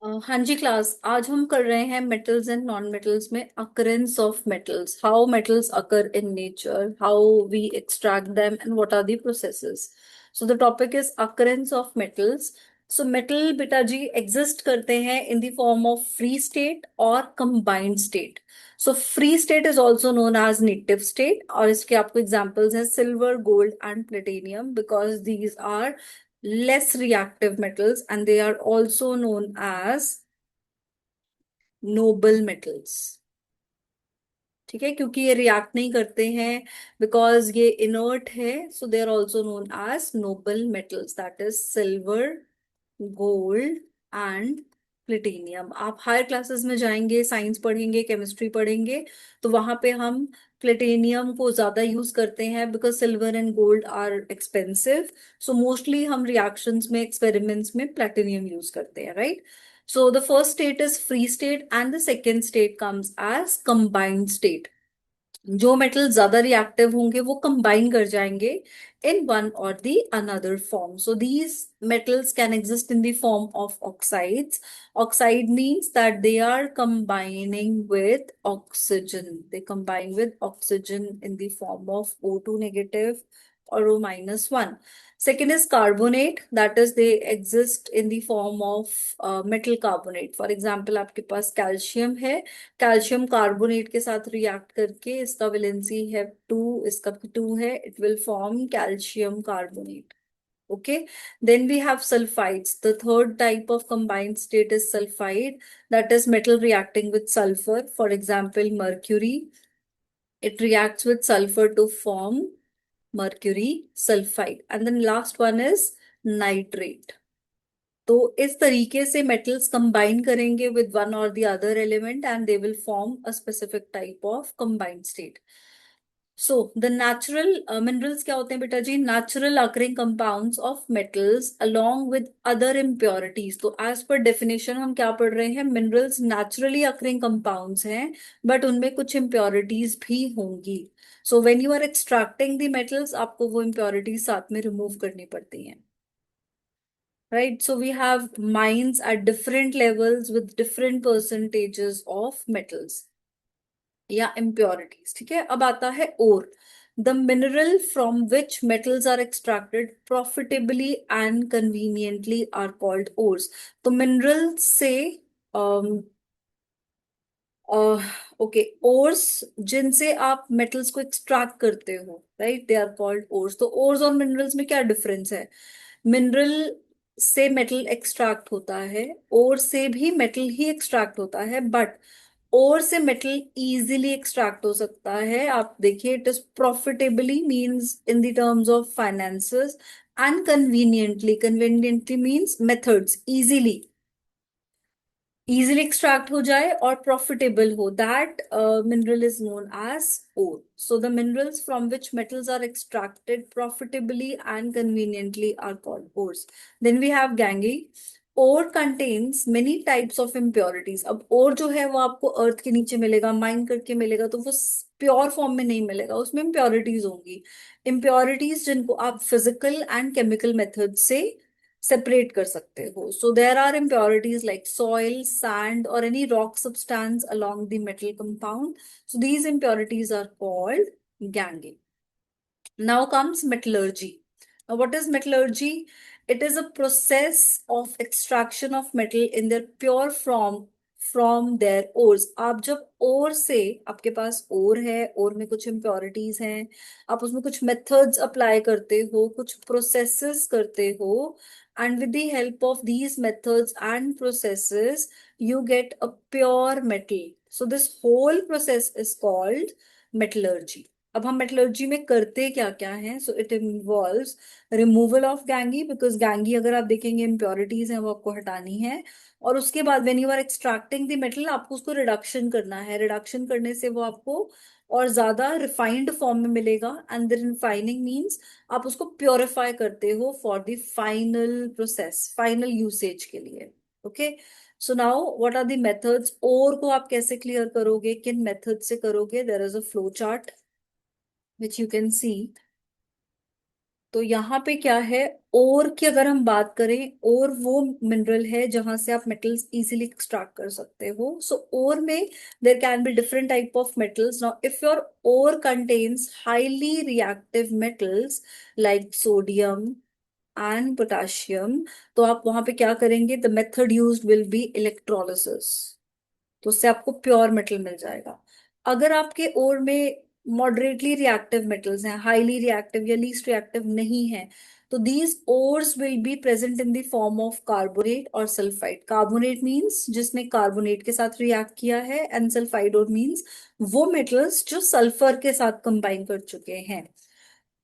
हाँ जी क्लास, आज हम कर रहे हैं मेटल्स एंड नॉन मेटल्स में occurrence of metals, how metals occur in nature, how we extract them and what are the processes. So the topic is occurrence of metals. So metal बेटा जी exist करते हैं in the form of free state और combined state. So free state is also known as native state, और इसके आपको examples हैं silver, gold and platinum, because these are less reactive metals and they are also known as noble metals. ठीक है, क्योंकि ये react नहीं करते हैं, बिकॉज ये इनर्ट है. So they are also known as noble metals, that is silver, gold and platinum. आप हायर क्लासेस में जाएंगे, साइंस पढ़ेंगे, केमिस्ट्री पढ़ेंगे, तो वहां पे हम प्लेटिनियम को ज्यादा यूज करते हैं because silver and gold are expensive. So mostly हम रिएक्शंस में, एक्सपेरिमेंट्स में प्लेटिनियम यूज करते हैं, right? So the first state is free state and the second state comes as combined state. जो मेटल ज्यादा रिएक्टिव होंगे वो कंबाइन कर जाएंगे इन वन और the another form. So these metals can exist in the form of oxides. Oxide means that they are combining with oxygen. They combine with oxygen in the form of O2 negative or O minus 1. Second is carbonate, that is they exist in the form of metal carbonate. For example, आपके पास calcium है, calcium carbonate के साथ react करके इसका valency है 2, इसका भी 2 है, it will form calcium carbonate. Okay, then we have sulfides. The third type of combined state is sulfide, that is metal reacting with sulfur. For example, mercury, it reacts with sulfur to form mercury sulfide. And then last one is nitrate. तो इस तरीके से metals combine करेंगे with one or the other element and they will form a specific type of combined state. So the natural minerals क्या होते हैं बेटा जी? Natural occurring compounds of metals along with other impurities. तो as per definition हम क्या पढ़ रहे हैं? मिनरल्स नेचुरली अकरिंग कंपाउंड्स हैं, बट उनमें कुछ इम्प्योरिटीज भी होंगी. So when you are extracting the metals, आपको वो इम्प्योरिटीज साथ में रिमूव करनी पड़ती हैं. Right, so we have mines at different levels with different percentages of metals या impurities. ठीक है, अब आता है ore. The mineral from which metals are extracted profitably and conveniently are called ores. तो minerals से ओके, ओर्स जिनसे आप मेटल्स को एक्सट्रैक्ट करते हो, right, they are called ores. तो ओर्स और मिनरल्स में क्या डिफरेंस है? मिनरल से मेटल एक्सट्रैक्ट होता है, ओर से भी मेटल ही एक्सट्रैक्ट होता है, बट ओर से मेटल इजीली एक्सट्रैक्ट हो सकता है. आप देखिए, it is profitably means in the terms of finances, and conveniently. Conveniently means methods, easily extract हो जाए और प्रॉफिटेबल हो, that mineral is known as ore. So the minerals from which metals are extracted profitably and conveniently are called ores. Then we have gangue. Ore contains many types of impurities. अब ore जो है वो आपको अर्थ के नीचे मिलेगा, mine करके मिलेगा, तो वो प्योर फॉर्म में नहीं मिलेगा, उसमें इम्प्योरिटीज होंगी. इम्प्योरिटीज जिनको आप फिजिकल एंड केमिकल मेथड से सेपरेट कर सकते हो. So there are impurities like soil, sand और any rock substance along the metal compound. So these impurities are called gangue. Now comes metallurgy. Now, what is metallurgy? It is a process of extraction of metal in their pure form from their ores. आप जब ore से, आपके पास ore है, ore में कुछ impurities हैं, आप उसमें कुछ methods apply करते हो, कुछ processes करते हो, and with the help of these methods and processes, you get a pure metal. So this whole process is called metallurgy. अब हम मेटलर्जी में करते क्या क्या हैं? So it involves removal of gangue, because gangue अगर आप देखेंगे इम्प्योरिटीज हैं वो आपको हटानी है. और उसके बाद when you are extracting the metal, आपको उसको रिडक्शन करना है. रिडक्शन करने से वो आपको और ज्यादा रिफाइंड फॉर्म में मिलेगा. एंड द रिफाइनिंग मीन्स आप उसको प्योरीफाई करते हो for the final process, final usage के लिए. Okay, so now what are the methods? और को आप कैसे क्लियर करोगे, किन मेथड से करोगे? There is a flow chart which you can see. तो यहाँ पे क्या है, ओर की अगर हम बात करें, ओर वो मिनरल है जहां से आप मेटल्स इजीली एक्सट्रैक्ट कर सकते हो। सो ओर में there can be different type of metals. Now if your ore contains highly reactive metals like sodium and potassium, तो आप वहां पे क्या करेंगे, the method used will be electrolysis. तो उससे आपको प्योर मेटल मिल जाएगा। अगर आपके ओर में मॉडरेटली रिएक्टिव मेटल्स हैं, हाईली रिएक्टिव या लीस्ट रिएक्टिव नहीं है, तो these ores will be present in the form of carbonate और सल्फाइड। कार्बोनेट मींस जिसने कार्बोनेट के साथ रिएक्ट किया है, एंड सल्फाइड और मींस वो मेटल्स जो सल्फर के साथ कंबाइन कर चुके हैं।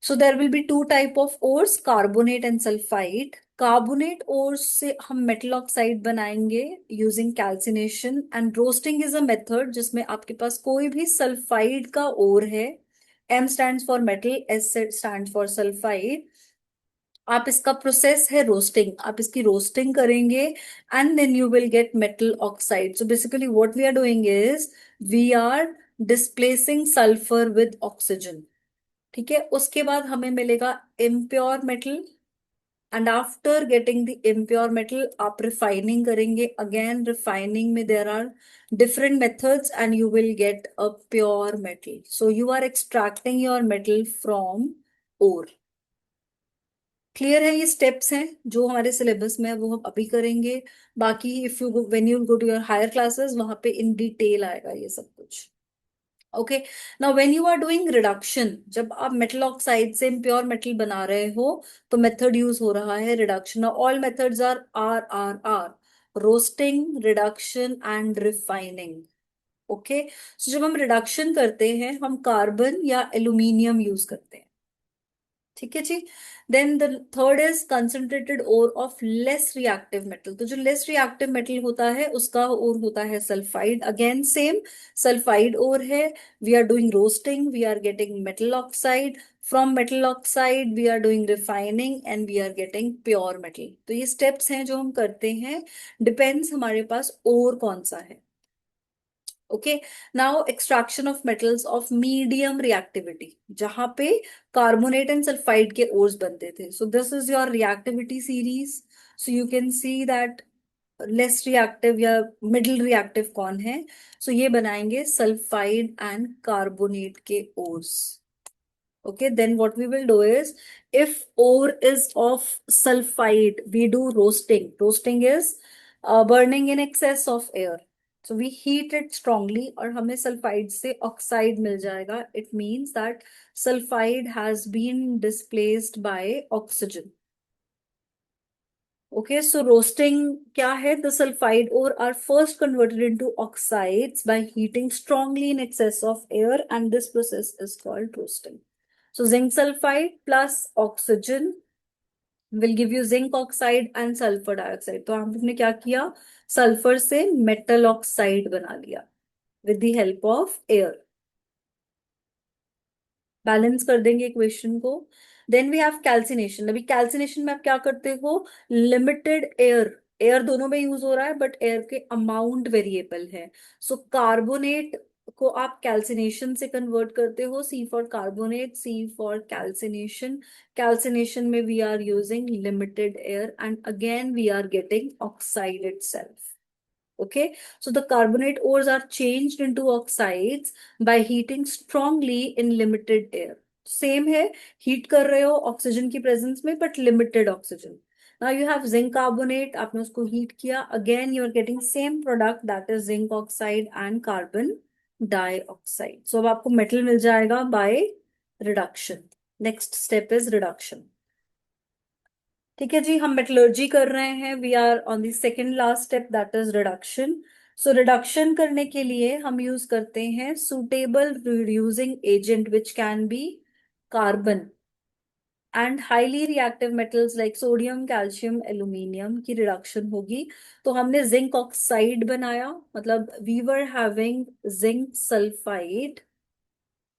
So there will be two type of ores, carbonate and sulphide. Carbonate ores से हम मेटल ऑक्साइड बनाएंगे using calcination, and roasting is a method जिसमें आपके पास कोई भी सल्फाइड का ओर है, M stands for metal, S stand for sulphide, आप इसका प्रोसेस है रोस्टिंग, आप इसकी रोस्टिंग करेंगे and then you will get metal oxide. So basically what we are doing is we are displacing sulphur with oxygen. ठीक है, उसके बाद हमें मिलेगा impure metal, and after getting the impure metal आप रिफाइनिंग करेंगे। अगेन रिफाइनिंग में there are different methods and you will get a pure metal. So you are extracting your metal from ore. Clear है, ये steps हैं जो हमारे syllabus में है, वो हम अभी करेंगे। बाकी if you when you go to your higher classes, वहां पे इन डिटेल आएगा ये सब कुछ। Okay, now when you are doing reduction, जब आप मेटल ऑक्साइड से प्योर मेटल बना रहे हो, तो मेथड यूज हो रहा है reduction. All methods are roasting, reduction and refining. Okay, so जब हम रिडक्शन करते हैं हम कार्बन या एल्यूमिनियम यूज करते हैं। ठीक है जी। Then the third is concentrated ore of less reactive metal. तो जो लेस रिएक्टिव मेटल होता है उसका ओर होता है sulphide. Again same sulphide ore है, we are doing roasting, we are getting metal oxide, from metal oxide we are doing refining and we are getting pure metal. तो ये steps हैं जो हम करते हैं, डिपेंड्स हमारे पास ओर कौन सा है। Okay, now extraction of metals of medium reactivity, जहां पे कार्बोनेट एंड सल्फाइड के ओर्स बनते थे। So this is your reactivity series. So you can see that less reactive या मिडिल रिएक्टिव कौन है। सो ये बनाएंगे सल्फाइड एंड कार्बोनेट के ores. Okay, then what we will do is, if ore is of sulfide, we do roasting. Roasting is burning in excess of air. So we heat it strongly और हमें sulfide से oxide मिल जाएगा. It means that sulfide has been displaced by oxygen. Okay, so roasting क्या है? The sulfide ore are first converted into oxides by heating strongly in excess of air, and this process is called roasting. So zinc sulfide plus oxygen will give you zinc oxide and sulfur dioxide. तो हमने क्या किया? Sulphur से metal oxide बना लिया with the help of air. Balance कर देंगे equation को। Then we have calcination. अभी कैल्सिनेशन में आप क्या करते हो, लिमिटेड एयर, एयर दोनों में यूज हो रहा है बट एयर के अमाउंट वेरिएबल है। सो कार्बोनेट को आप कैल्सिनेशन से कन्वर्ट करते हो, C for carbonate, C for calcination. Calcination में we are using limited air and again we are getting oxide itself. Okay, so the carbonate ores are changed into oxides by heating strongly in limited air. Same है, heat कर रहे हो oxygen की presence में but limited oxygen. Now you have zinc carbonate, आपने उसको heat किया, again you are getting same product, that is zinc oxide and carbon dioxide. So अब आपको मेटल मिल जाएगा by reduction. Next step is reduction. ठीक है जी, हम मेटलर्जी कर रहे हैं, we are on the second last step, that is reduction. So reduction करने के लिए हम यूज करते हैं suitable reducing agent which can be carbon and highly reactive metals like sodium, calcium, aluminium की रिडक्शन होगी। तो हमने जिंक ऑक्साइड बनाया, मतलब we were having zinc sulphide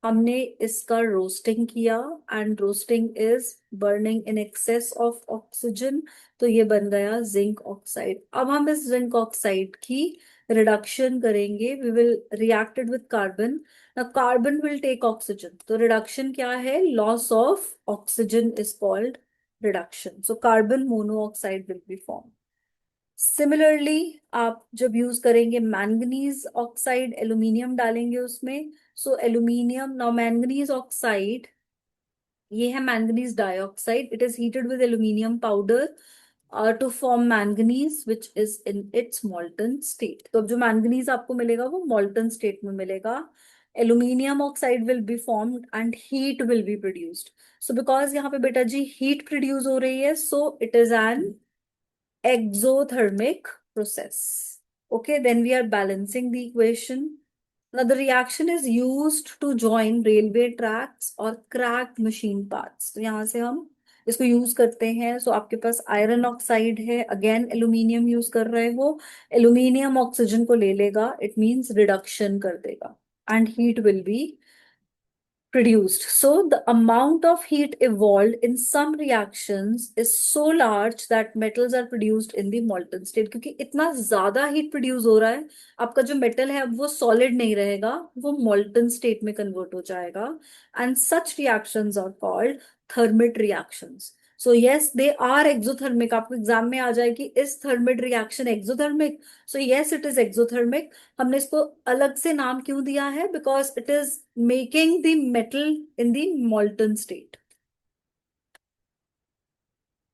हमने इसका रोस्टिंग किया, and roasting is burning in excess of oxygen, तो ये बन गया जिंक ऑक्साइड। अब हम इस जिंक ऑक्साइड की रिडक्शन करेंगे, we will react it with carbon. ना कार्बन विल टेक ऑक्सीजन, तो रिडक्शन क्या है, loss of oxygen is called reduction, so carbon monoxide will be form. Similarly आप जब यूज करेंगे मैंगनीज ऑक्साइड, एल्यूमिनियम डालेंगे उसमें, so aluminium, now manganese oxide, ये है manganese dioxide, it is heated with aluminium powder to form manganese which is in its molten state. तो अब जो मैंगनीज आपको मिलेगा वो मॉल्टन स्टेट में मिलेगा। Aluminium oxide will be formed and heat will be produced. So because यहाँ पे बेटा जी हीट प्रोड्यूस हो रही है, so it is an exothermic process. Okay, then we are balancing the equation. Now the reaction is used to join railway tracks or cracked machine parts. तो यहाँ से हम इसको यूज करते हैं। सो आपके पास आयरन ऑक्साइड है, अगेन एल्यूमिनियम यूज कर रहे हो, एल्यूमिनियम ऑक्सीजन को ले लेगा, इट मींस रिडक्शन कर देगा, and heat will be produced. So the amount of heat evolved in some reactions is so large that metals are produced in the molten state. क्योंकि इतना ज्यादा हीट प्रोड्यूस हो रहा है, आपका जो मेटल है अब वो सॉलिड नहीं रहेगा, वो molten स्टेट में कन्वर्ट हो जाएगा, and such reactions are called thermite reactions. So yes they are exothermic, आपको एग्जाम में आ जाएगी, इस thermite reaction exothermic, so yes it is exothermic. हमने इसको अलग से नाम क्यों दिया है, because it is making the metal in the molten state.